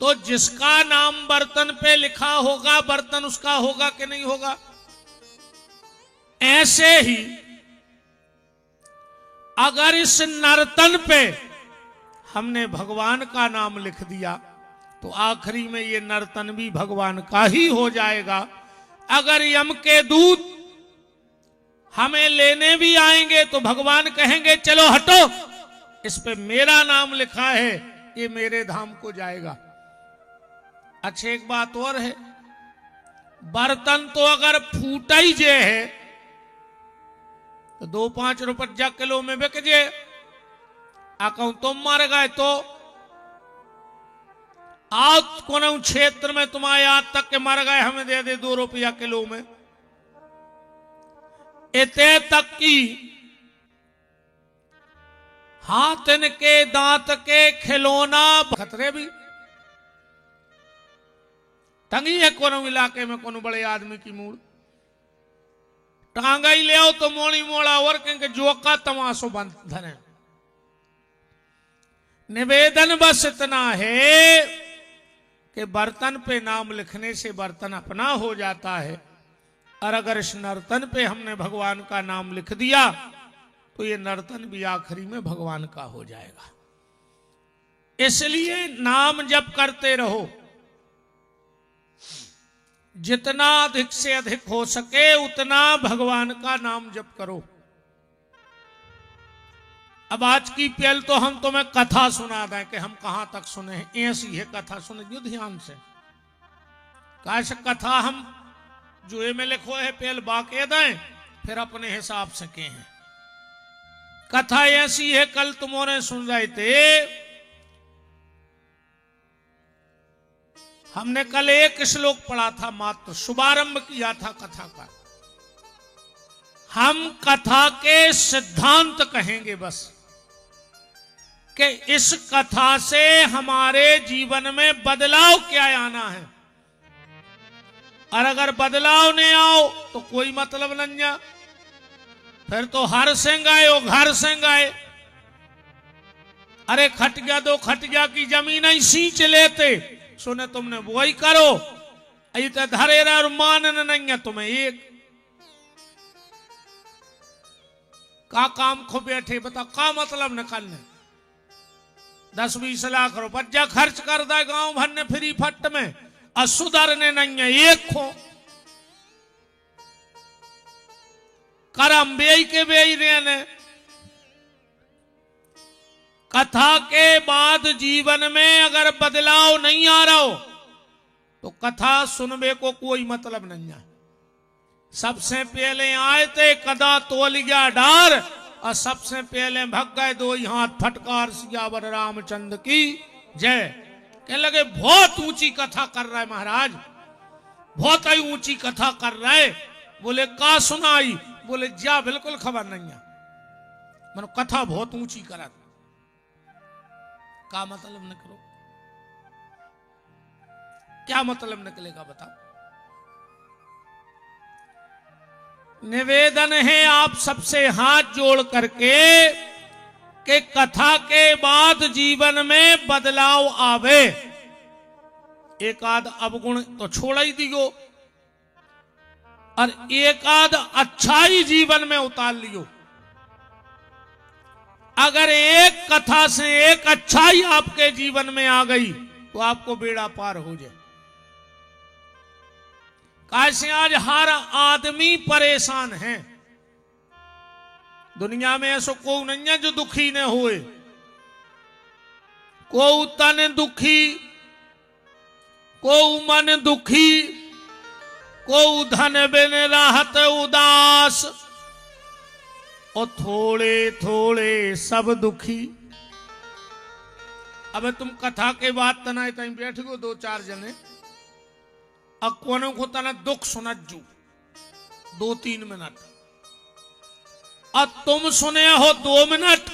तो जिसका नाम बर्तन पे लिखा होगा बर्तन उसका होगा कि नहीं होगा। ऐसे ही अगर इस नर्तन पे हमने भगवान का नाम लिख दिया तो आखिरी में ये नर्तन भी भगवान का ही हो जाएगा। अगर यम के दूत हमें लेने भी आएंगे तो भगवान कहेंगे चलो हटो, इस पे मेरा नाम लिखा है, ये मेरे धाम को जाएगा। अच्छा एक बात और है, बर्तन तो अगर फूटा ही जे है तो 2-5 रुपया किलो में बिक जे। कहूं तुम मर गए तो आज कोन क्षेत्र में तुम्हारे आज तक के मर गए हमें दे दे 2 रुपया किलो में। इतने तक की हाथन के दांत के खिलौना खतरे भी टंगी है कोनो इलाके में कोनो बड़े आदमी की मूड़ टांगा ही ले आओ तो मोड़ी मोड़ा और कहेंगे जोका तमाशो बंद धने। निवेदन बस इतना है कि बर्तन पे नाम लिखने से बर्तन अपना हो जाता है, और अगर इस नर्तन पे हमने भगवान का नाम लिख दिया तो ये नर्तन भी आखिरी में भगवान का हो जाएगा। इसलिए नाम जप करते रहो, जितना अधिक से अधिक हो सके उतना भगवान का नाम जप करो। अब आज की पहल तो हम तुम्हें कथा सुना दें कि हम कहां तक सुने हैं, ऐसी है कथा सुने जो ध्यान से। काश कथा हम जो में लिखो है पहल बाके दें फिर अपने हिसाब से कहें। कथा ऐसी है, कल तुमने सुन रहे थे, हमने कल एक श्लोक पढ़ा था, मात्र शुभारंभ किया था कथा का। हम कथा के सिद्धांत कहेंगे बस कि इस कथा से हमारे जीवन में बदलाव क्या आना है, और अगर बदलाव नहीं आओ तो कोई मतलब नहीं है, फिर तो हर से गाए वो घर से गाए। अरे खट गया तो खट गया की जमीन ही सींच लेते, सुने तुमने वही करो, तो धरे रहे और मानन नहीं है तुम्हें एक का काम खो बैठे। बताओ का मतलब निकलने 10-20 लाख रुपया खर्च कर दे गांव भर ने फ्री फट में, और सुधरने नहीं है एक खो। करम बेई के बेई रहने। कथा के बाद जीवन में अगर बदलाव नहीं आ रहा हो तो कथा सुनने को कोई मतलब नहीं है। सबसे पहले आए थे कदा तोल गया डार, और सबसे पहले भग गए 2 हाथ फटकार सियावर रामचंद्र की जय। कहने लगे बहुत ऊंची कथा कर रहा है महाराज, बहुत ही ऊंची कथा कर रहा है। बोले का सुनाई? बोले जा बिल्कुल खबर नहीं है, मनो कथा बहुत ऊंची करा। का मतलब निकलो, क्या मतलब निकलेगा बताओ। निवेदन है आप सबसे हाथ जोड़ करके कि कथा के बाद जीवन में बदलाव आवे। एक आध अवगुण तो छोड़ ही दियो, और एक आध अच्छाई जीवन में उतार लियो। अगर एक कथा से एक अच्छाई आपके जीवन में आ गई तो आपको बेड़ा पार हो जाए। कैसे आज हर आदमी परेशान है, दुनिया में ऐसा कोई नहीं है जो दुखी न होए। को तन दुखी, को मन दुखी, को धन बिन राहत उदास, और थोड़े थोड़े सब दुखी। अब तुम कथा के बाद तना तई बैठ गो 2-4 जने, अब कोनों को तना दुख सुनजू 2-3 मिनट, अब तुम सुने हो 2 मिनट,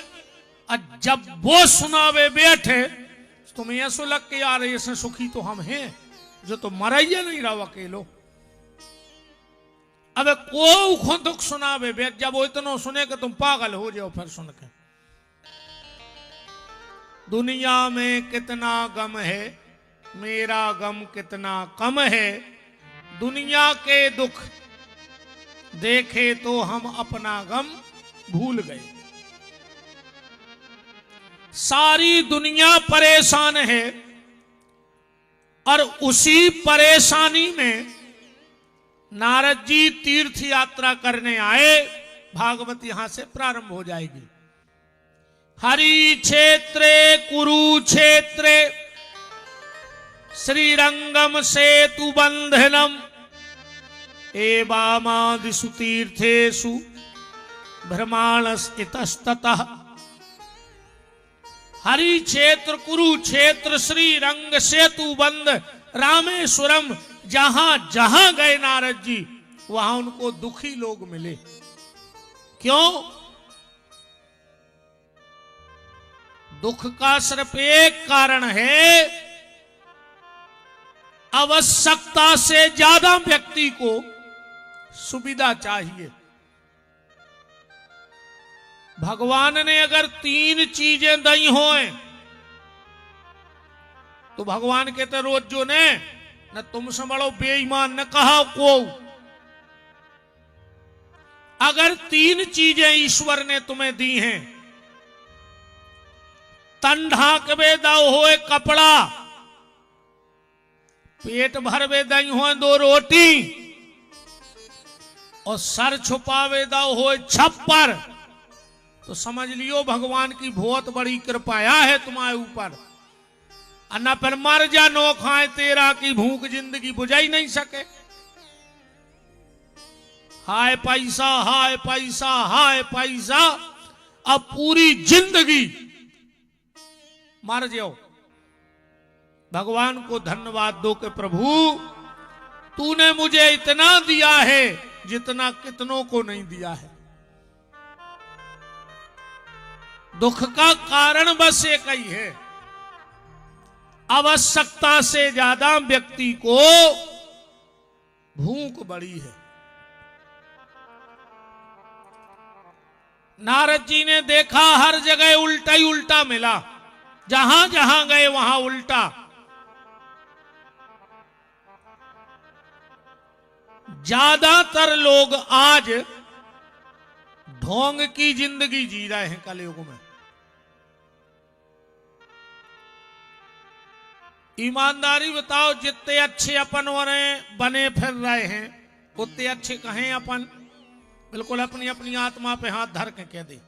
और जब वो सुनावे बैठे तुम्हें ऐसा लग के यार ऐसे सुखी तो हम हैं जो तो मरा ही नहीं रहा अकेलो। अब को दुख सुनावे बैठ, जब वो इतना सुने कि तुम पागल हो जाओ फिर सुन के। दुनिया में कितना गम है मेरा गम कितना कम है, दुनिया के दुख देखे तो हम अपना गम भूल गए। सारी दुनिया परेशान है और उसी परेशानी में नारद जी तीर्थ यात्रा करने आए। भागवत यहां से प्रारंभ हो जाएगी। हरि क्षेत्रे कुरुक्षेत्रे श्रीरंगम सेतु बंधनम एवामादिषु तीर्थेषु भ्रमाणस इतस्ततः। हरि क्षेत्र कुरुक्षेत्र श्रीरंग सेतु बंध रामेश्वरम, जहां जहां गए नारद जी वहां उनको दुखी लोग मिले। क्यों? दुख का सिर्फ एक कारण है, आवश्यकता से ज्यादा व्यक्ति को सुविधा चाहिए। भगवान ने अगर 3 चीजें दी होए तो भगवान कहते रोज जो ने न तुम संभलो बेईमान न कहा को। अगर 3 चीजें ईश्वर ने तुम्हें दी हैं, तन ढाकवे दाओ होए कपड़ा, पेट भरवे दई होए 2 रोटी, और सर छुपावे दाओ होए छप्पर, तो समझ लियो भगवान की बहुत बड़ी कृपाया है तुम्हारे ऊपर। अन्ना पर मर जा नो खाए तेरा की भूख जिंदगी बुझाई नहीं सके। हाय पैसा हाय पैसा हाय पैसा, अब पूरी जिंदगी मर जाओ। भगवान को धन्यवाद दो कि प्रभु तूने मुझे इतना दिया है जितना कितनों को नहीं दिया है। दुख का कारण बस एक ही है, आवश्यकता से ज्यादा व्यक्ति को भूख बड़ी है। नारद जी ने देखा हर जगह उल्टा ही उल्टा मिला, जहां जहां गए वहां उल्टा। ज्यादातर लोग आज ढोंग की जिंदगी जी रहे हैं कलयुग में। ईमानदारी बताओ, जितने अच्छे अपन बने फिर रहे हैं उतने अच्छे कहें अपन? बिल्कुल अपनी अपनी आत्मा पे हाथ धर के कह दे।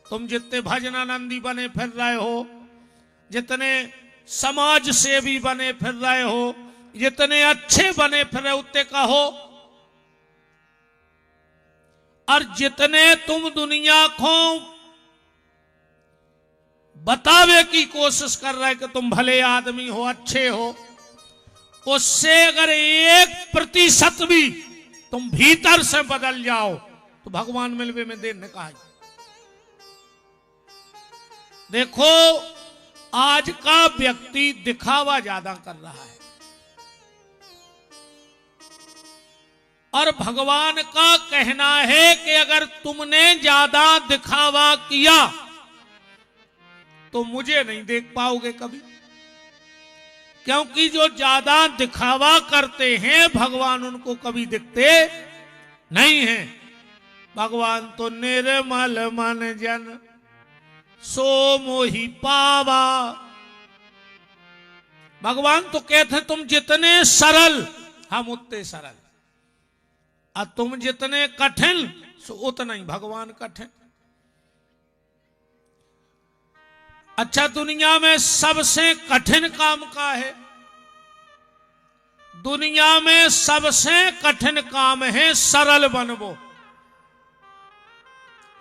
तुम जितने भजनानंदी बने फिर रहे हो, जितने समाज सेवी बने फिर रहे हो, जितने अच्छे बने फिर रहे उतने कहो। और जितने तुम दुनिया को बतावे की कोशिश कर रहे कि तुम भले आदमी हो, अच्छे हो, उससे अगर 1% भी तुम भीतर से बदल जाओ तो भगवान मिलवे में देर न कहा। देखो आज का व्यक्ति दिखावा ज्यादा कर रहा है, और भगवान का कहना है कि अगर तुमने ज्यादा दिखावा किया तो मुझे नहीं देख पाओगे कभी। क्योंकि जो ज्यादा दिखावा करते हैं भगवान उनको कभी दिखते नहीं हैं। भगवान तो निर्मल मन जन सो मोहि पावा। भगवान तो कहते तुम जितने सरल हम उतने सरल, और तुम जितने कठिन सो उतना ही भगवान कठिन। अच्छा, दुनिया में सबसे कठिन काम का है? दुनिया में सबसे कठिन काम है सरल बनवो।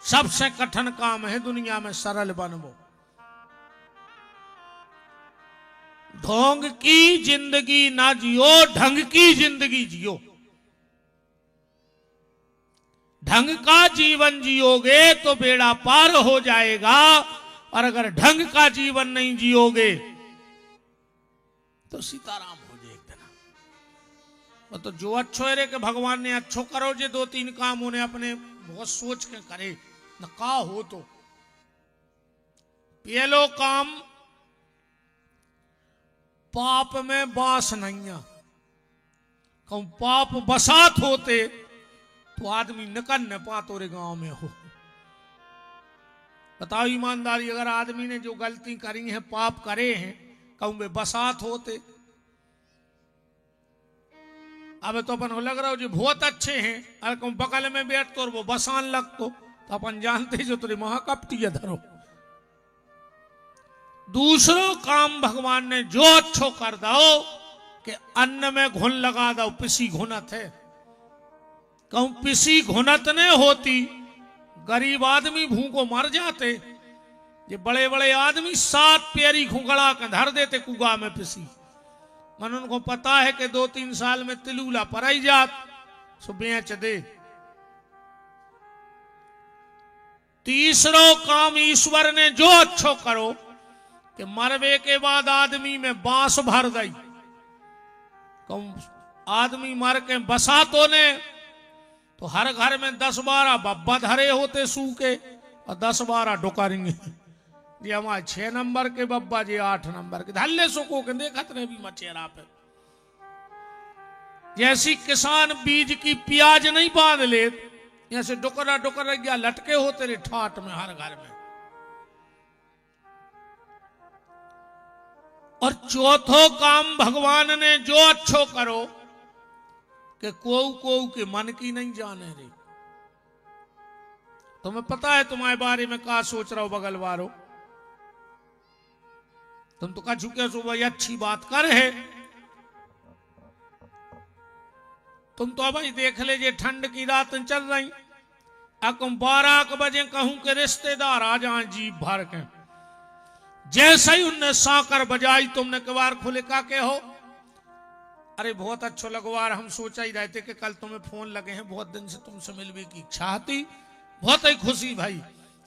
सबसे कठिन काम है दुनिया में सरल बनवो। ढोंग की जिंदगी ना जियो, ढंग की जिंदगी जियो। ढंग का जीवन जियोगे तो बेड़ा पार हो जाएगा, और अगर ढंग का जीवन नहीं जियोगे तो सीताराम हो जाए एक दिन। तो जो अच्छो है रे कि भगवान ने अच्छो करो, जे 2-3 काम उन्हें अपने बहुत सोच के करे न का हो। तो पहलो काम पाप में बास नहीं है। कहूं पाप बसात होते तो आदमी निकल न पातो रे गांव में हो। बताओ ईमानदारी, अगर आदमी ने जो गलती करी है, पाप करे हैं, कहूं वे बसात होते। अब तो अपन को लग रहा हो जो बहुत अच्छे हैं, अरे कहूं बगल में बैठ तो वो बसान लगतो, तो अपन जानते जो तुरी महाकपटी धरो। दूसरों काम भगवान ने जो अच्छो कर दो कि अन्न में घुन लगा दो, पिसी घुनत है। कहूं पिसी घुनत ने होती, गरीब आदमी भूखों मर जाते। ये बड़े बड़े आदमी 7 पेरी खुगड़ा के धर देते कुआ में पिसी। मन उनको पता है कि 2-3 साल में तिलूला पराई जात, सो बेच दे। तीसरो काम ईश्वर ने जो अच्छो करो कि मरवे के बाद आदमी में बांस भर दई। कहूं आदमी मर के बसा तो ने, तो हर घर में 10-12 बब्बा धरे होते सूखे और 10-12 डुकारेंगे। ये हमारे 6 नंबर के बब्बा, जी 8 नंबर के धल्ले सुको के देखत ने भी मचेरा पे। जैसी किसान बीज की प्याज नहीं बांध ले, ऐसे डुकरा डुकरा गया लटके होते रे ठाट में हर घर में। और चौथो काम भगवान ने जो अच्छो करो कि को के मन की नहीं जाने रे। तुम्हें पता है तुम्हारे बारे में क्या सोच रहा हो बगल वालों? तुम तो कह चुके हो भाई अच्छी बात कर है। तुम तो भाई देख लीजिए ठंड की रात चल रही, अकुम 12 बजे कहूं के रिश्तेदार आ जाए जीप भर के। जैसे ही उनने साकर बजाई, तुमने कबार खुले का के हो, अरे बहुत अच्छो लगवार, हम सोचा ही रहते कि कल तुम्हें फोन लगे हैं, बहुत दिन से तुमसे मिलने की इच्छा थी, बहुत ही खुशी भाई।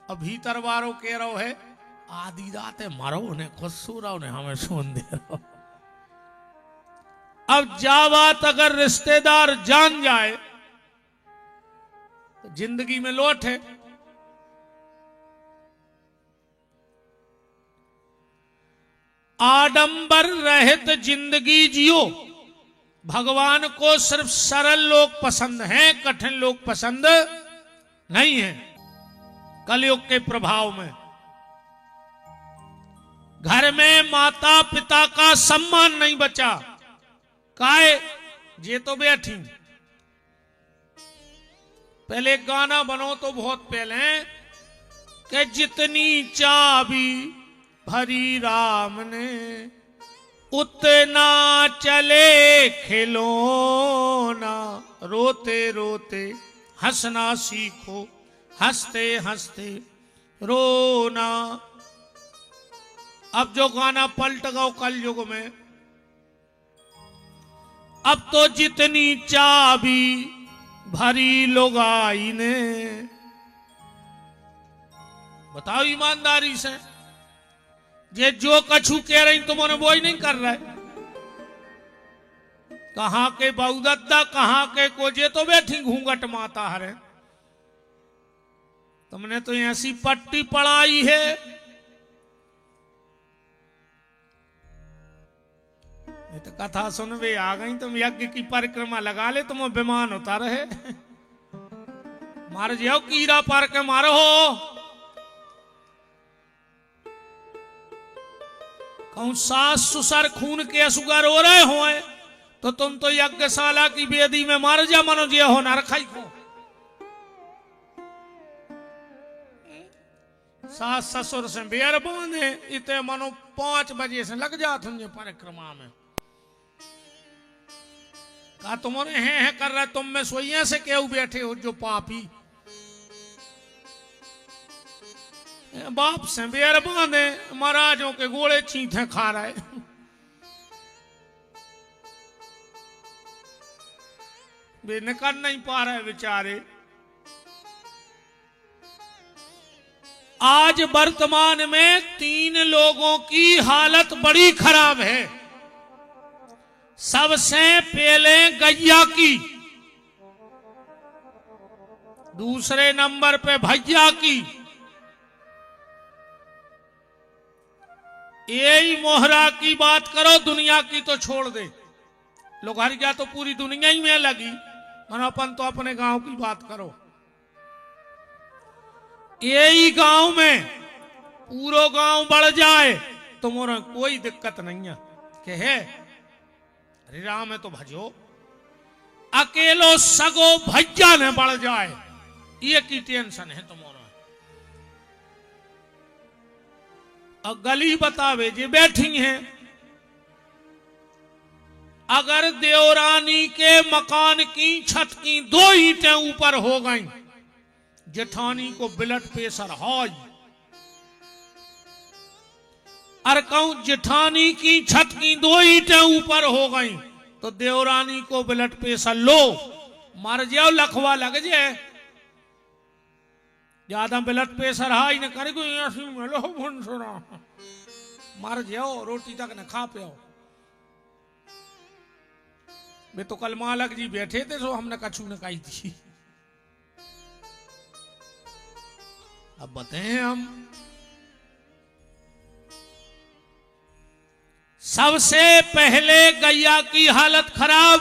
अब भीतर वारों कह रहो है आधी रात मरो उन्हें खुद सो रहा उन्हें हमें सुन दे रहो। अब जा बात अगर रिश्तेदार जान जाए तो जिंदगी में लोट है। आडंबर रहित जिंदगी जियो। भगवान को सिर्फ सरल लोग पसंद हैं, कठिन लोग पसंद नहीं है। कलयुग के प्रभाव में घर में माता पिता का सम्मान नहीं बचा। काहे? ये तो बैठी। पहले गाना बनो तो बहुत पहले कि जितनी चाबी भरी राम ने उतना चले खिलौना, रोते रोते हंसना सीखो, हंसते हंसते रोना। अब जो गाना पलट गओ कल युग में, अब तो जितनी चाबी भरी लुगाई ने। बताओ ईमानदारी से, ये जो कछु कह रही तुमने वो ही नहीं कर रहा है। कहां के बहुदत्ता, कहां के कोजे तो बैठी घूंघट माता हरे। तुमने तो ऐसी पट्टी पढ़ाई है, ये तो कथा सुन वे आ गई। तुम यज्ञ की परिक्रमा लगा ले, तुम विमान होता रहे। मार जाओ कीड़ा पार के मारो हो। कहूं सास ससुर खून के असुगर हो रहे हो, तो तुम तो यज्ञशाला की वेदी में मार जा मनो जे हो ना रखाई को। सास ससुर से बेर बांधे इतने मनो 5 बजे से लग जा तुझे परिक्रमा में। का तुम्हारे हैं कर रहे, तुम में सोइया से क्यों बैठे हो जो पापी। बाप से बेर बांधे, महाराजों के गोले चीथे खा रहे। वे निकल नहीं पा रहे बेचारे। आज वर्तमान में 3 लोगों की हालत बड़ी खराब है। सबसे पहले गैया की, दूसरे नंबर पे भैया की, यही मोहरा की बात करो, दुनिया की तो छोड़ दे। लोग हर गया तो पूरी दुनिया ही में लगी, मन अपन तो अपने गांव की बात करो। यही गांव में पूरो गांव बढ़ जाए तो मोरा कोई दिक्कत नहीं है के है अरे राम है तो भजो। अकेलो सगो भैया ने बढ़ जाए ये की टेंशन है तुम्हारा। और गली बतावे जे बैठी हैं, अगर देवरानी के मकान की छत की 2 ईंटें ऊपर हो गई, जेठानी को ब्लड प्रेशर हाई। और कहूं जेठानी की छत की 2 ईंटें ऊपर हो गई तो देवरानी को ब्लड प्रेशर लो, मर जाओ लखवा लग जाए। ज्यादा ब्लड प्रेशर हाई न करे मर जाओ, रोटी तक न खा पाओ। वे तो कल मालक जी बैठे थे सो हमने कछू न कही थी। अब बताएं हम, सबसे पहले गैया की हालत खराब,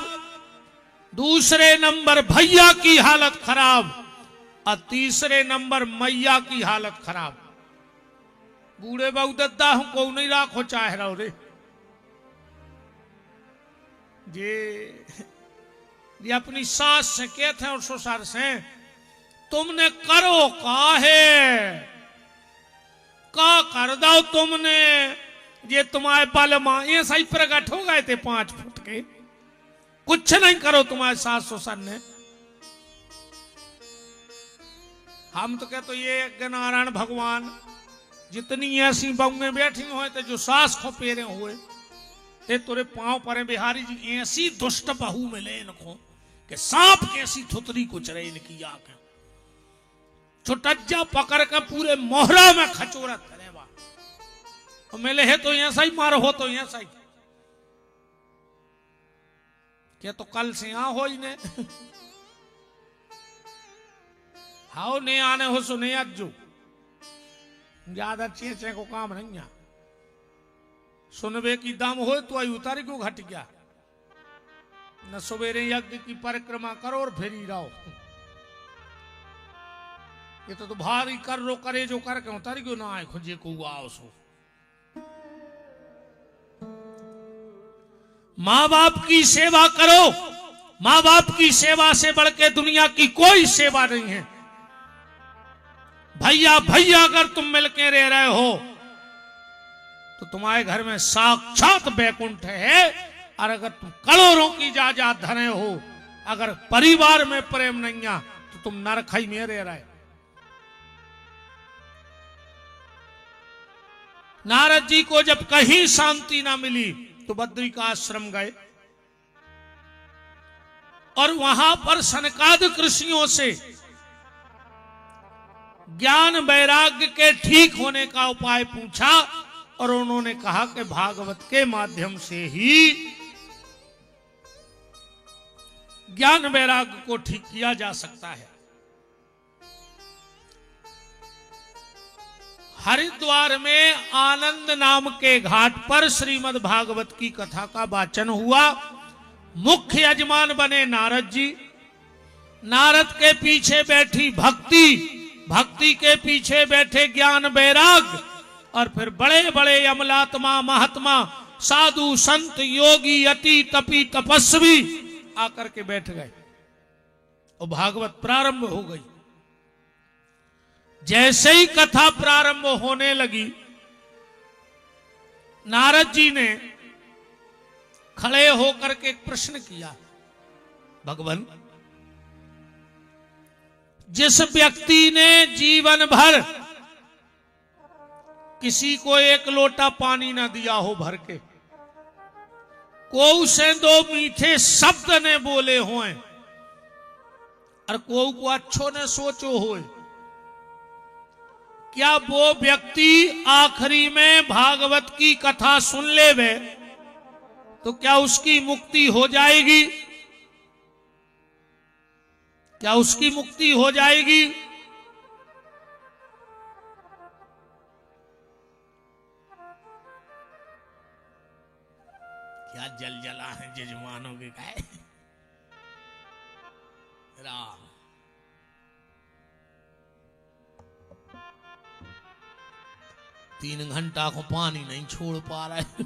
दूसरे नंबर भैया की हालत खराब और तीसरे नंबर मैया की हालत खराब। बूढ़े बहु दद्दा हूं को नहीं राखो चाह रहा रे ये अपनी सास से कहते हैं और ससुर से तुमने करो का कर दो तुमने, ये तुम्हारे बल मां ये सही प्रकट हो गए थे 5 फुट के, कुछ नहीं करो तुम्हारे सास ससुर ने। हम तो कहते ये नारायण भगवान जितनी ऐसी बहुएं बैठी हुए थे जो सास को पेरे हुए ये तोरे पांव परे बिहारी जी, ऐसी दुष्ट बहू मिले इनको कि सांप कैसी थुतरी कुचरे इनकी आंखें, छुटज्जा पकड़ कर पूरे मोहरा में खचोरत करे बा। और मिले है तो ऐसा ही मारो हो तो ऐसा ही क्या तो कल से यहां हो ही ने हाओ ने आने हो सो नहीं अज्जू ज्यादा चेचे को काम नहीं है। सुनबे की दाम हो तो आई उतारी को घट गया न, सवेरे यज्ञ की परिक्रमा करो और फिर ही रहो। ये तो भारी कर रो करे जो करके उतारी क्यों ना आए खुजे को आओ सो। माँ बाप की सेवा करो, माँ बाप की सेवा से बढ़ के दुनिया की कोई सेवा नहीं है। भैया भैया अगर तुम मिलके रह रहे हो तो तुम्हारे घर में साक्षात बैकुंठ है। और अगर तुम करोड़ों की जायदाद धरे हो, अगर परिवार में प्रेम नहीं है तो तुम नरखई में रह रहे। नारद जी को जब कहीं शांति ना मिली तो बद्री का आश्रम गए और वहां पर सनकादिक ऋषियों से ज्ञान वैराग्य के ठीक होने का उपाय पूछा और उन्होंने कहा कि भागवत के माध्यम से ही ज्ञान वैराग्य को ठीक किया जा सकता है। हरिद्वार में आनंद नाम के घाट पर श्रीमद् भागवत की कथा का वाचन हुआ। मुख्य यजमान बने नारद जी। नारद के पीछे बैठी भक्ति, भक्ति के पीछे बैठे ज्ञान वैराग्य और फिर बड़े बड़े अमलात्मा महात्मा साधु संत योगी यति तपी तपस्वी आकर के बैठ गए और भागवत प्रारंभ हो गई। जैसे ही कथा प्रारंभ होने लगी नारद जी ने खड़े होकर के एक प्रश्न किया, भगवान जिस व्यक्ति ने जीवन भर किसी को 1 लोटा पानी ना दिया हो भर के, को से 2 मीठे शब्द ने बोले हों और को अच्छो ने सोचो होए, क्या वो व्यक्ति आखिरी में भागवत की कथा सुन लेवे तो क्या उसकी मुक्ति हो जाएगी? क्या उसकी मुक्ति हो जाएगी? क्या जल जला है जजमानों के कहे राम। तीन घंटा को पानी नहीं छोड़ पा रहे।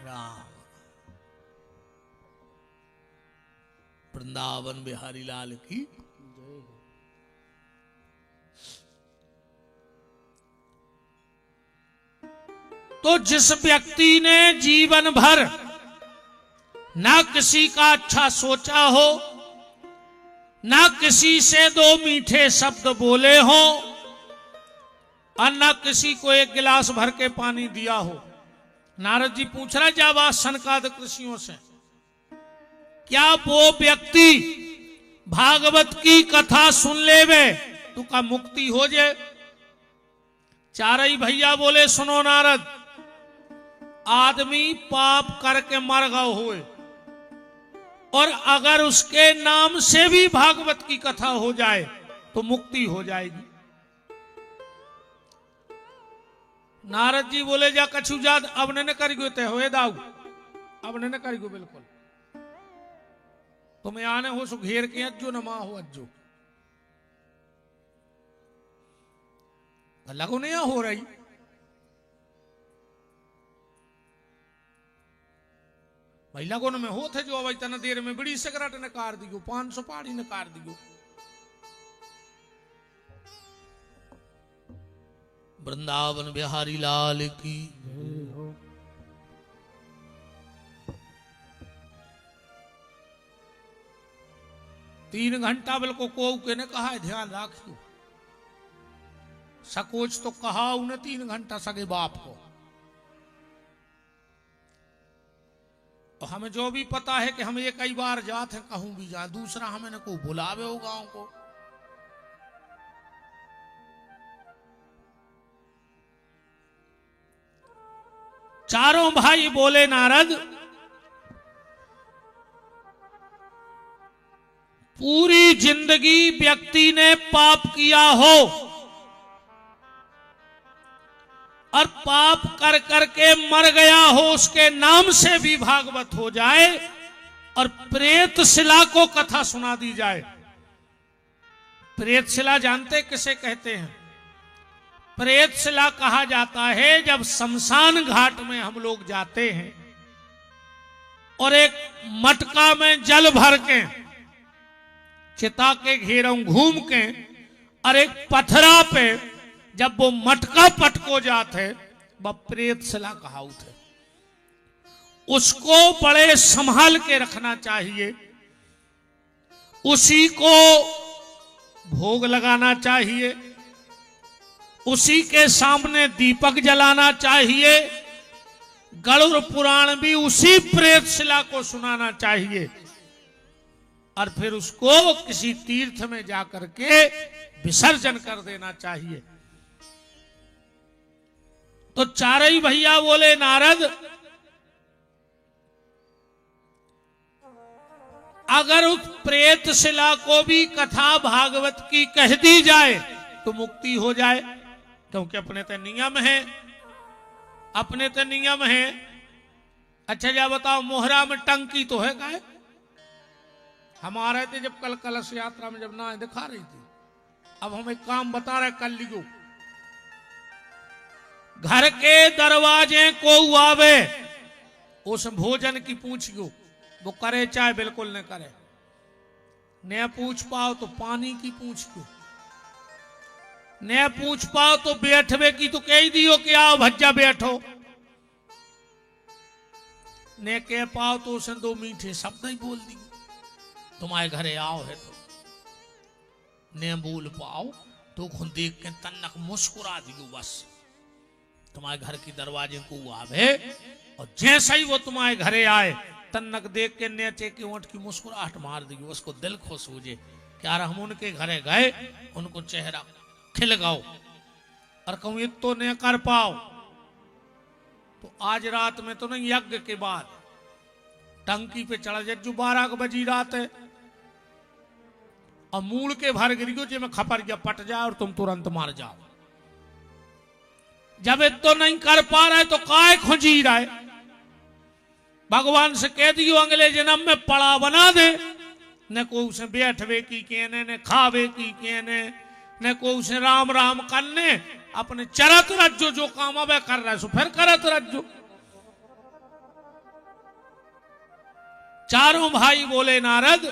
राम वृंदावन बिहारी लाल की जय हो। तो जिस व्यक्ति ने जीवन भर ना किसी का अच्छा सोचा हो, ना किसी से दो मीठे शब्द बोले हो, और ना किसी को एक गिलास भर के पानी दिया हो। नारद जी पूछ रहे जावा सनकादिक ऋषियों से, क्या वो व्यक्ति भागवत की कथा सुन लेवे तो का मुक्ति हो जाए? चारई भैया बोले सुनो नारद, आदमी पाप करके मर गए हुए और अगर उसके नाम से भी भागवत की कथा हो जाए तो मुक्ति हो जाएगी। नारद जी बोले जा कछु जाद अब ने करिगो ते होए दाऊ, अब ने करिगो बिल्कुल। तुम्हें आने हो सो घेर के अज्जो न मां हो अज्जो लगो नहीं हो रही। महिला को में हो थे जो अब इतना देर में बड़ी सिगरेट ने कार दियो, 500 पाड़ी ने कार दियो। वृंदावन बिहारी लाल की जय हो। तीन घंटा बिल्कुल को के ने कहा है ध्यान रखियो। सकोच तो कहा उन्हें 3 घंटा सगे बाप को। तो हमें जो भी पता है कि हम ये कई बार जाते हैं कहूं भी जा, दूसरा हमें को बुलावे हो गांव को। चारों भाई बोले नारद, पूरी जिंदगी व्यक्ति ने पाप किया हो और पाप कर करके मर गया हो, उसके नाम से भी भागवत हो जाए और प्रेत शिला को कथा सुना दी जाए। प्रेत शिला जानते किसे कहते हैं? प्रेत शिला कहा जाता है जब शमशान घाट में हम लोग जाते हैं और एक मटका में जल भर के चिता के घेरों घूम के और एक पथरा पे जब वो मटका पटको जाते वह प्रेत शिला कहावत है। उसको बड़े संभाल के रखना चाहिए, उसी को भोग लगाना चाहिए, उसी के सामने दीपक जलाना चाहिए, गरुड़ पुराण भी उसी प्रेत शिला को सुनाना चाहिए और फिर उसको किसी तीर्थ में जाकर के विसर्जन कर देना चाहिए। तो चारई भैया बोले नारद, अगर उस प्रेत शिला को भी कथा भागवत की कह दी जाए तो मुक्ति हो जाए, क्योंकि अपने तो नियम है, अपने तो नियम है। अच्छा जा बताओ, मोहरा में टंकी तो है काय? हम आ रहे थे जब कल कलश यात्रा में जब ना दिखा रही थी, अब हम एक काम बता रहे कर लियो। घर के दरवाजे को आवे उस भोजन की पूछियो, वो करे चाहे बिल्कुल न करे। न पूछ पाओ तो पानी की पूछियो, न पूछ पाओ तो बैठवे की तो कह दियो कि आओ भज्जा बैठो, न कह पाओ तो उसे 2 मीठे शब्द ही बोल दियो, तुम्हारे घरे आओ है तो। न बोल पाओ तो खुद देख के तन्नक मुस्कुरा दियो, बस तुम्हारे घर की दरवाजे को आवे और जैसे ही वो तुम्हारे घरे आए तन्नक देख के नेचे की ओंठ की मुस्कुराहट मार दियो, उसको दिल खुश हो जाए कि यार हम उनके घरे गए, उनको चेहरा खिल गाओ। और कहूं ये तो नहीं कर पाओ तो आज रात में तो नहीं, यज्ञ के बाद टंकी पे चढ़ जाए जो 12 बजी रात है और मूल के भर गिरियो जे में खपर या पट जाए और तुम तुरंत मार जाओ। जब तो नहीं कर पा रहे तो काय खुजी रहा है। भगवान से कह दियो अगले जन्म में पड़ा बना दे, न को उसे बैठवे की कहने, न खावे की कहने, न को उसे राम राम करने, अपने चरत रज्जो जो काम अब कर रहा है सो फिर करत रज्जो। चारों भाई बोले नारद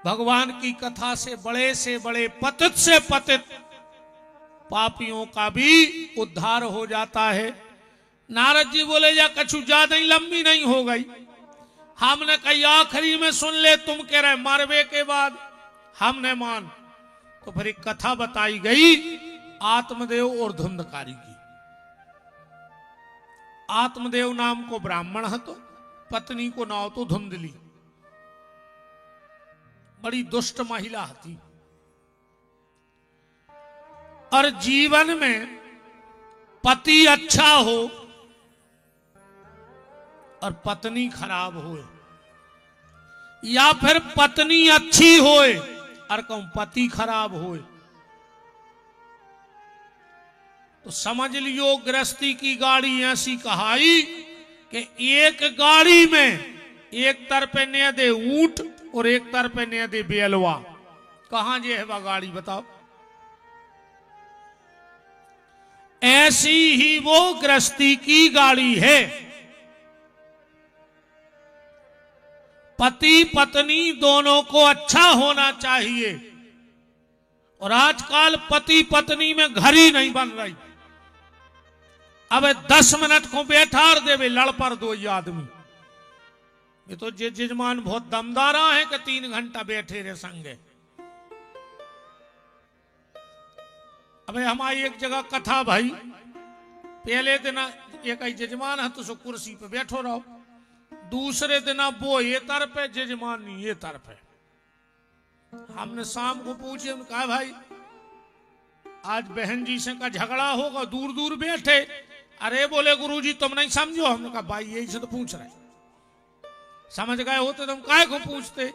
भगवान की कथा से बड़े पतित से पतित पापियों का भी उद्धार हो जाता है। नारद जी बोले या कछु ज्यादा ही लंबी नहीं हो गई, हमने कही आखिरी में सुन ले, तुम कह रहे मरवे के बाद, हमने मान। तो फिर एक कथा बताई गई आत्मदेव और धुंधकारी की। आत्मदेव नाम को ब्राह्मण है, तो पत्नी को नाव तो धुंधली, बड़ी दुष्ट महिला थी। और जीवन में पति अच्छा हो और पत्नी खराब हो, या फिर पत्नी अच्छी होए और कहूं पति खराब होए, तो समझ लियो गृहस्थी की गाड़ी ऐसी कहाई कि एक गाड़ी में एक तरफ ने दे ऊंट और एक तरफ ने दे बेलवा। कहां जे है वह गाड़ी बताओ। ऐसी ही वो गृहस्थी की गाड़ी है। पति पत्नी दोनों को अच्छा होना चाहिए, और आजकल पति पत्नी में घर ही नहीं बन रही। अब 10 मिनट को बैठार देवे लड़ पर दो ये आदमी। ये तो जजमान बहुत दमदारा है कि 3 घंटा बैठे रहे संगे। अबे हमारी एक जगह कथा भाई, पहले दिन एक जजमान है तो सो कुर्सी पे बैठो रहो, दूसरे दिन वो ये तरफ है जजमान नहीं ये तरफ है। हमने शाम को पूछे, कहा भाई आज बहन जी से का झगड़ा होगा, दूर दूर बैठे। अरे बोले गुरुजी तुम नहीं समझो। हमने कहा भाई यही से तो पूछ रहे, समझ गए होते तुम काहे को पूछते।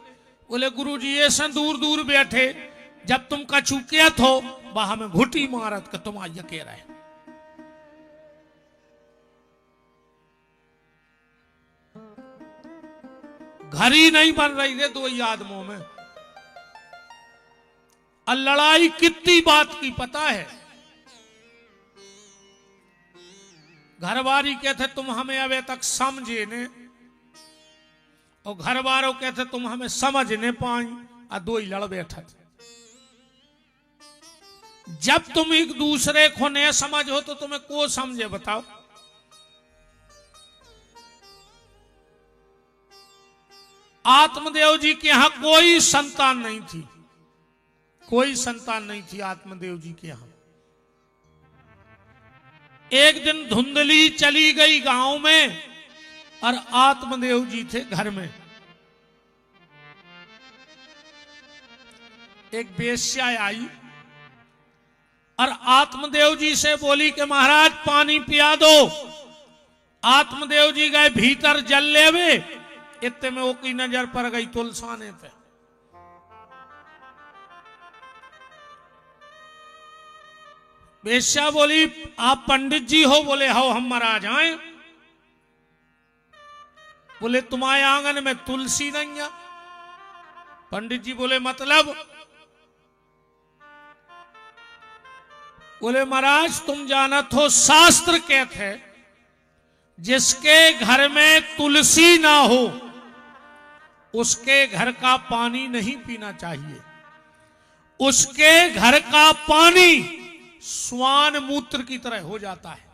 बोले गुरुजी ऐसे दूर दूर बैठे, जब तुम कछु कहत हो वह हमें घुटी मारत के तुम आइए कह रहे। घर ही नहीं बन रही थे दो ही आदमों में। और लड़ाई कितनी बात की पता है। घरवारी कहते तुम हमें अबे तक समझे ने, और घर वालों कहते तुम हमें समझ ने पाई, और दो ही लड़ बैठे। जब तुम एक दूसरे को न समझ हो तो तुम्हें को समझे बताओ। आत्मदेव जी के यहां कोई संतान नहीं थी, कोई संतान नहीं थी आत्मदेव जी के यहां। एक दिन धुंधली चली गई गांव में, और आत्मदेव जी थे घर में। एक वेश्या आई और आत्मदेव जी से बोली कि महाराज पानी पिया दो। आत्मदेव जी गए भीतर जल लेवे, इतने में वो की नजर पड़ गई तुलसाने पे। वेश्या बोली आप पंडित जी हो? बोले हो हम महाराज आए। बोले तुम्हारे आंगन में तुलसी नहीं है? पंडित जी बोले मतलब? बोले महाराज तुम जानत हो शास्त्र कहते हैं जिसके घर में तुलसी ना हो उसके घर का पानी नहीं पीना चाहिए। उसके घर का पानी स्वान मूत्र की तरह हो जाता है।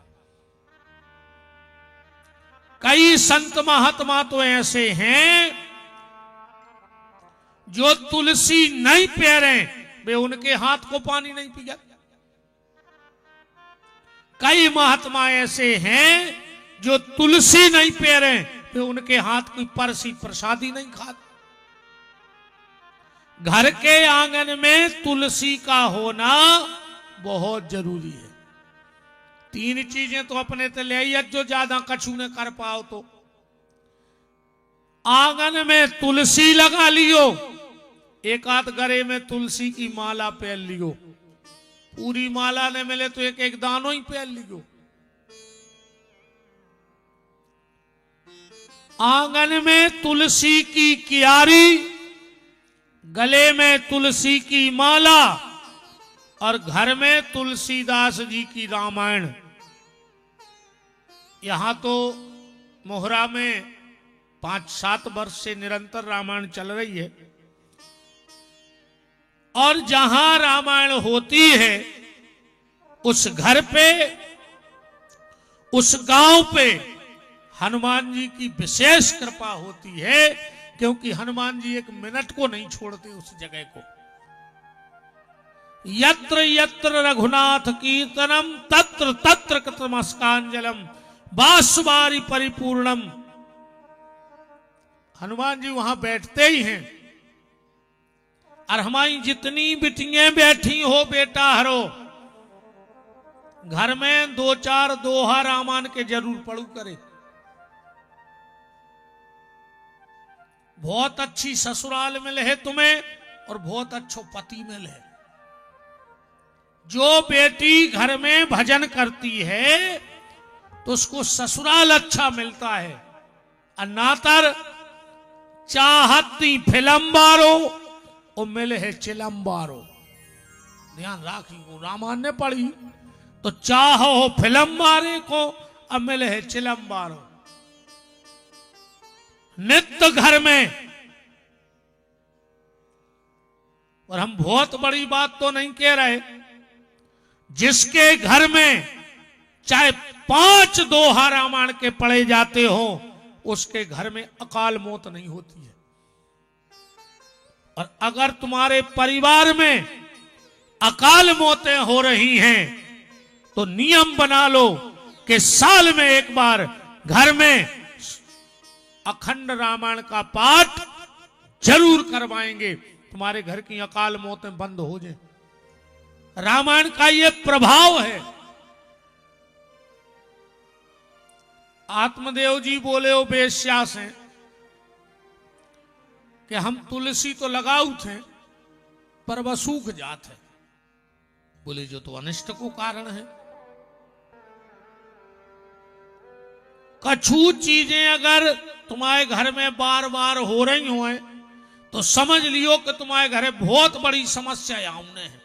कई संत महात्मा तो ऐसे हैं जो तुलसी नहीं पी रहे, वे उनके हाथ को पानी नहीं पिया। कई महात्मा ऐसे हैं जो तुलसी नहीं पी रहे, वे उनके हाथ की परसी प्रसादी नहीं खाते। घर के आंगन में तुलसी का होना बहुत जरूरी है। 3 चीजें तो अपने ते ले आई, जो ज्यादा कछु न कर पाओ तो आंगन में तुलसी लगा लियो, एक आध गरे में तुलसी की माला पहन लियो, पूरी माला ने मिले तो एक एक दानो ही पहन लियो। आंगन में तुलसी की क्यारी, गले में तुलसी की माला और घर में तुलसीदास जी की रामायण। यहां तो मोहरा में 5-7 वर्ष से निरंतर रामायण चल रही है और जहां रामायण होती है उस घर पे, उस गांव पे हनुमान जी की विशेष कृपा होती है, क्योंकि हनुमान जी 1 मिनट को नहीं छोड़ते उस जगह को। यत्र यत्र रघुनाथ कीर्तनम तत्र तत्र कृतमस्कांजलम बांसुरी परिपूर्णम। हनुमान जी वहां बैठते ही हैं और हमारी जितनी बिटियां बैठी हो बेटा हरो, घर में 2-4 दोहा रामायण के जरूर पढ़ू करे। बहुत अच्छी ससुराल मिले है तुम्हें और बहुत अच्छो पति मिले है। जो बेटी घर में भजन करती है तो उसको ससुराल अच्छा मिलता है। अनातर चाहती फिल्म बारो और मिले है चिलम बारो। ध्यान राखियो, रामायण ने पढ़ी तो चाहो फिल्म बारे को, अब मिले है चिलम बारो। नित्य घर में, और हम बहुत बड़ी बात तो नहीं कह रहे, जिसके घर में चाहे 5 दोहा रामायण के पढ़े जाते हो उसके घर में अकाल मौत नहीं होती है। और अगर तुम्हारे परिवार में अकाल मौतें हो रही हैं तो नियम बना लो कि साल में एक बार घर में अखंड रामायण का पाठ जरूर करवाएंगे, तुम्हारे घर की अकाल मौतें बंद हो जाए। रामायण का यह प्रभाव है। आत्मदेव जी बोले हो बेश्या से कि हम तुलसी तो लगाऊ थे पर वह सूख जात है। बोले जो तो अनिष्ट को कारण है। कछु चीजें अगर तुम्हारे घर में बार बार हो रही हो तो समझ लियो कि तुम्हारे घर में बहुत बड़ी समस्या आमने है।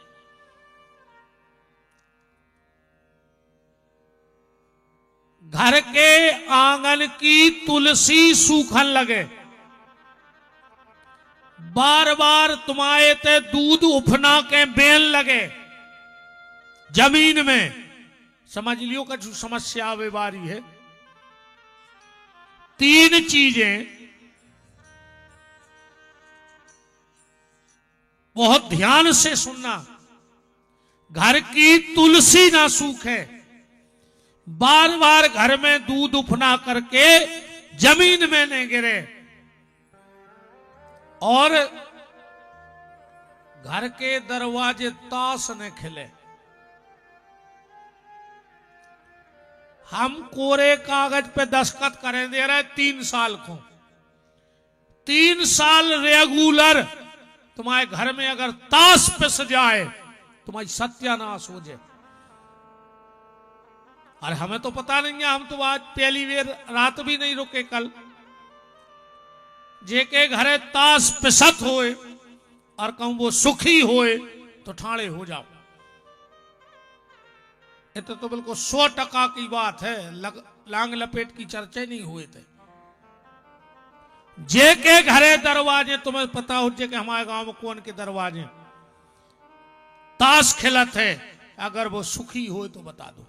घर के आंगन की तुलसी सूखन लगे, बार बार तुम्हारे ते दूध उफना के बेल लगे जमीन में, समझ लियो कि समस्या बीमारी है। 3 चीजें बहुत ध्यान से सुनना। घर की तुलसी ना सूखे, बार बार घर में दूध उफना करके जमीन में न गिरे, और घर के दरवाजे ताश न खिले। हम कोरे कागज पे दस्तखत करें दे रहे 3 साल को। 3 साल रेगुलर तुम्हारे घर में अगर ताश पिस जाए तुम्हारी सत्यानाश हो जाए। और हमें तो पता नहीं है, हम तो आज पहली बार रात भी नहीं रुके कल। जेके घरे ताश पिसत होए और कहूं वो सुखी होए तो ठाणे हो जाओ। ये तो बिल्कुल 100% की बात है, लांग लपेट की चर्चा नहीं हुए थे। जेके घरे दरवाजे तुम्हें पता हो जे कि हमारे गांव में कौन के दरवाजे ताश खिलत है, अगर वो सुखी हो तो बता दो।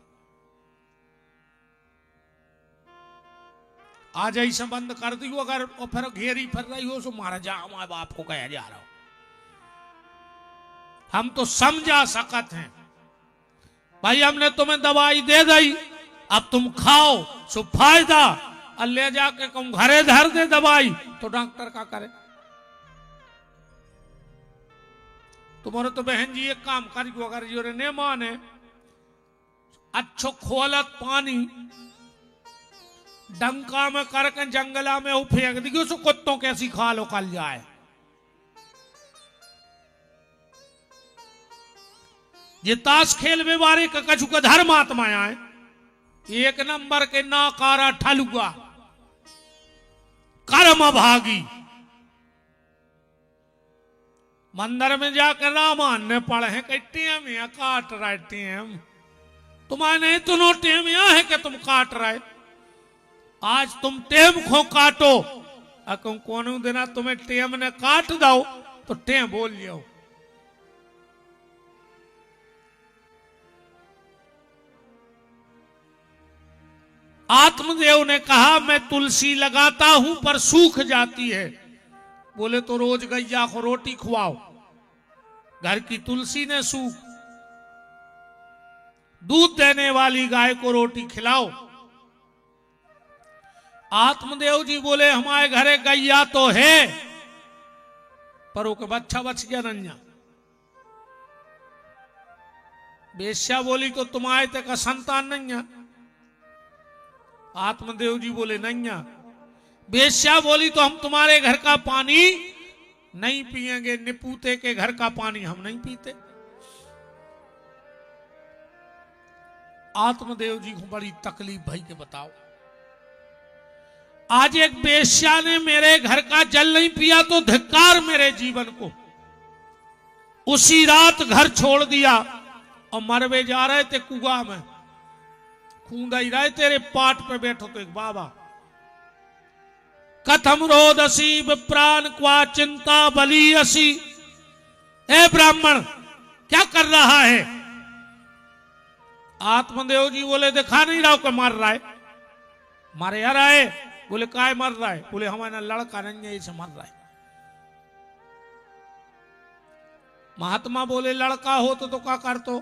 आज ऐसा बंद कर दी अगर, और फिर घेरी फिर रही हो तो मारा जा हमारे बाप को कहा जा रहा हो। हम तो समझा सकत हैं भाई, हमने तुम्हें दवाई दे दी, अब तुम खाओ सो फायदा, और ले जाके तुम घरे धर दे दवाई तो डॉक्टर का करे। तुम्हारे तो बहन जी एक काम करियो, अगर जो ने माने अच्छो खोलत पानी डंका में करके जंगला में वो फेंक दी, उसको कुत्तों कैसी खा लो कल जाए। ये ताश खेल वे बारे का कछु का धर्म आत्मा है, एक नंबर के नाकारा ठलुआ कर्म भागी। मंदिर में जाकर रामायण ने पढ़े हैं कि टेम या काट रहे टेम, तुम्हारे तो टेम या है कि तुम काट रहे, आज तुम टेम खो काटो, अकुम कौन देना तुम्हें टेम ने काट दो तो टेम बोल जाओ। आत्मदेव ने कहा मैं तुलसी लगाता हूं पर सूख जाती है। बोले तो रोज गैया को रोटी खुआओ, घर की तुलसी ने सूख, दूध देने वाली गाय को रोटी खिलाओ। आत्मदेव जी बोले हमारे घरे गैया तो है पर वो बच्चा बच गया नन्या। बेश्या बोली तो तुम्हारे तक का संतान नहीं है। आत्मदेव जी बोले नैया। बेश्या बोली तो हम तुम्हारे घर का पानी नहीं पिएंगे, निपूते के घर का पानी हम नहीं पीते। आत्मदेव जी को बड़ी तकलीफ भाई के बताओ, आज एक बेश्या ने मेरे घर का जल नहीं पिया तो धिक्कार मेरे जीवन को। उसी रात घर छोड़ दिया और मरवे जा रहे थे कुआ में, खूंदा ही रहे तेरे पाट पे बैठो तो एक बाबा, कथम रोदसी विप्राण क्वा चिंता बली असी। ए ब्राह्मण क्या कर रहा है? आत्मदेव जी बोले दिखा नहीं रहा को मर रहा है। मारे यार आए, बोले काय मर रहा है? बोले हमारा लड़का नहीं है इसे मर रहा है। महात्मा बोले लड़का हो तो क्या कर तो?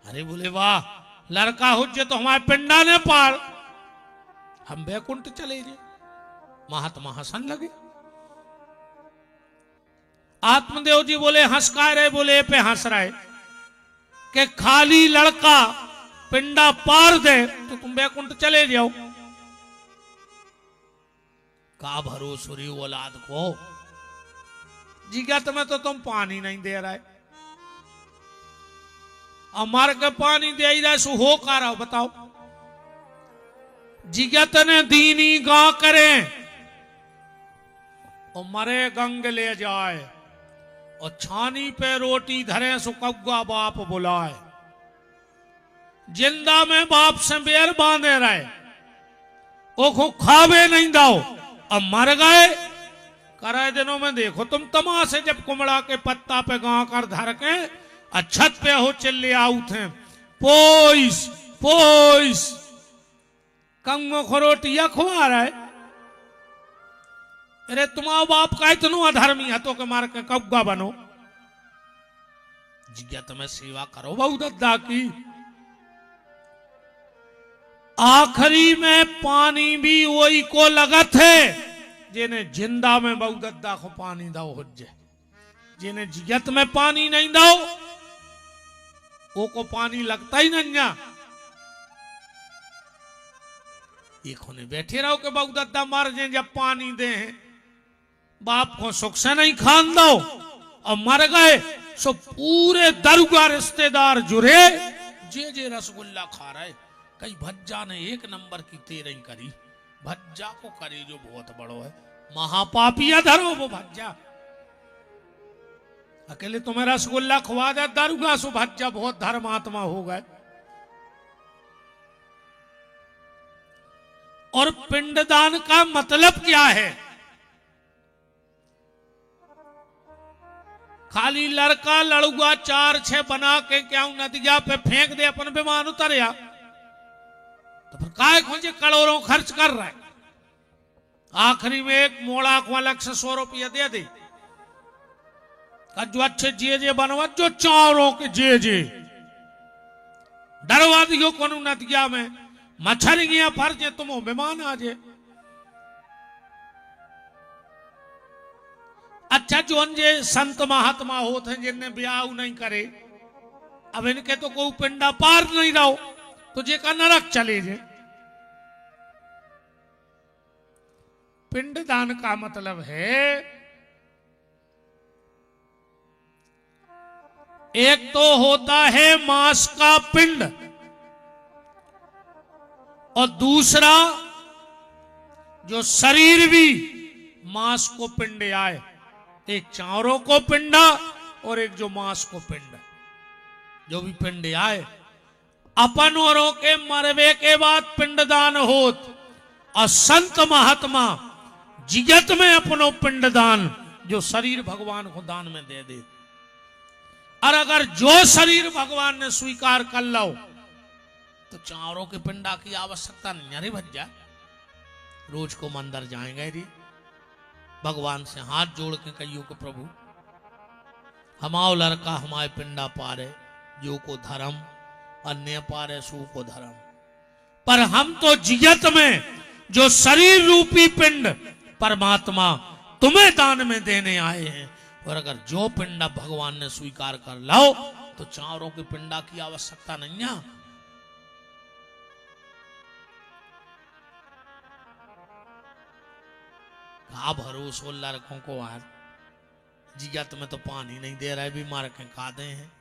अरे बोले वाह, लड़का हो जे तो हमारे पिंडा ने पार, हम बैकुंठ चले जे। महात्मा हंसन लगे। आत्मदेव जी बोले हंस का रहे? बोले पे हंस रहा है कि खाली लड़का पिंडा पार दे तो तुम बैकुंठ चले जाओ। का भरोसा रे औलाद को, जिगत में तो तुम पानी नहीं दे रहा है, अमर के पानी दे रहा सु हो का रहा बताओ। जिगत ने दीनी गा करें और मरे गंग ले जाए और छानी पे रोटी धरे सु कौआ बाप बुलाए। जिंदा में बाप से बेर बांधे रहे, ओखो खावे नहीं दाओ, अब मर गए। करे दिनों में देखो तुम तमाशे, जब कुमड़ा के पत्ता पे गा कर धर के छत पे हो चिल्ले आउ थे, पोइस पोइस कंगो को रोटिया खुआ रहा है। अरे तुम्हारा बाप का इतना अधर्मी है तो के मार के कौआ बनो। जिज्ञा तुम्हें सेवा करो बहु दद्दा की। आखिरी में पानी भी वही को लगत है जिन्हें जिंदा में बहु दद्दा को पानी दो हो जाए, जिन्हें जिगत में पानी नहीं दो वो को पानी लगता ही नहीं। एक होने बैठे रहो कि बहु दद्दा मर जाए, जब पानी दे हैं बाप को सुख से नहीं खान दो और मर गए सो पूरे दरुगा रिश्तेदार जुड़े जे रसगुल्ला खा रहे। कई भज्जा ने एक नंबर की तेरही करी, भज्जा को करे जो बहुत बड़ो है, महापापिया धरो वो भज्जा। अकेले तुम्हें रसगुल्ला खुआ दे दरुगा सो भज्जा बहुत धर्मात्मा हो गए। और पिंडदान का मतलब क्या है? खाली लड़का लड़ुआ 4-6 बना के क्या नदिया पे फेंक दे अपन विमान उतरिया तो फिर काय खोजे करोड़ों खर्च कर रहा है। आखिरी में एक मोड़ा को अलग से 100 रुपया दे दे, जो अच्छे जे बनवा जो चारों के जे डरवा दियो को नदिया में मछलियां फर जे तुम विमान आ जे। अच्छा जो जे संत महात्मा होते हैं जिनने ब्याह नहीं करे, अब इनके तो कोई पिंडा पार नहीं रहो तो जे का नरक चले जे। पिंडदान का मतलब है एक तो होता है मांस का पिंड और दूसरा जो शरीर भी मांस को पिंड आए, एक चावरों को पिंडा और एक जो मांस को पिंड, जो भी पिंड आए अपन औरों के मरवे के बाद पिंडदान होत और संत महात्मा जिगत में अपनो पिंडदान जो शरीर भगवान को दान में दे दे। और अगर जो शरीर भगवान ने स्वीकार कर लो तो चारों के पिंडा की आवश्यकता नहीं। अरे भज्जा रोज को मंदिर जाएंगे रे, भगवान से हाथ जोड़ के कहियो कि प्रभु हमाओ लड़का हमारे पिंडा पारे, जो को धर्म अन्य पारे सू को धर्म। पर हम तो जियत में जो शरीर रूपी पिंड परमात्मा तुम्हें दान में देने आए हैं, और अगर जो पिंडा भगवान ने स्वीकार कर लाओ तो चारों के पिंडा की आवश्यकता नहीं है। का भरोसा लड़कों को आज जिगत में तो पानी नहीं दे रहे, भी मार के खाते हैं।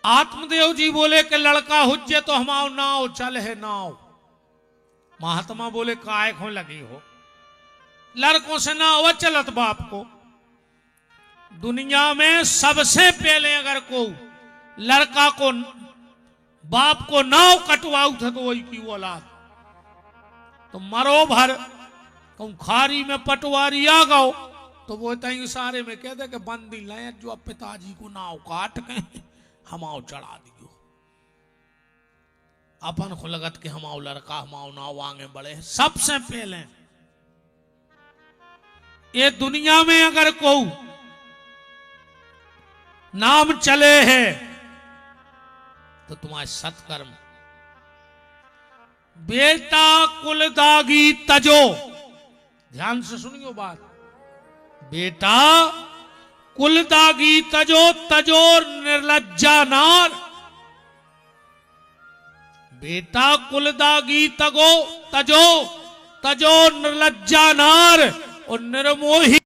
आत्मदेव जी बोले कि लड़का हुज्जे तो हमाओ नाव चल है नाव। महात्मा बोले काय को लगी हो, लड़कों से ना हो चलत बाप को। दुनिया में सबसे पहले अगर को लड़का को बाप को नाव कटवाऊ थे तो वही की औलाद, तो मरो भर कहूं खारी में पटवारी आ गओ तो वो तई इशारे में कह दे कि बंदी लाए जो पिताजी को नाव काट के हमाओ चढ़ा दियो। अपन को लगत के हमाओ लड़का हमाओ नाव आगे बढ़े। सबसे पहले ये दुनिया में अगर को नाम चले है तो तुम्हारे सत्कर्म। बेटा कुलदागी तजो, ध्यान से सुनियो बात, बेटा कुलदागी तजो, तजो निर्लज्जा नार। बेटा कुलदागी तगो तजो, तजो निर्लज्जा नार और निर्मोही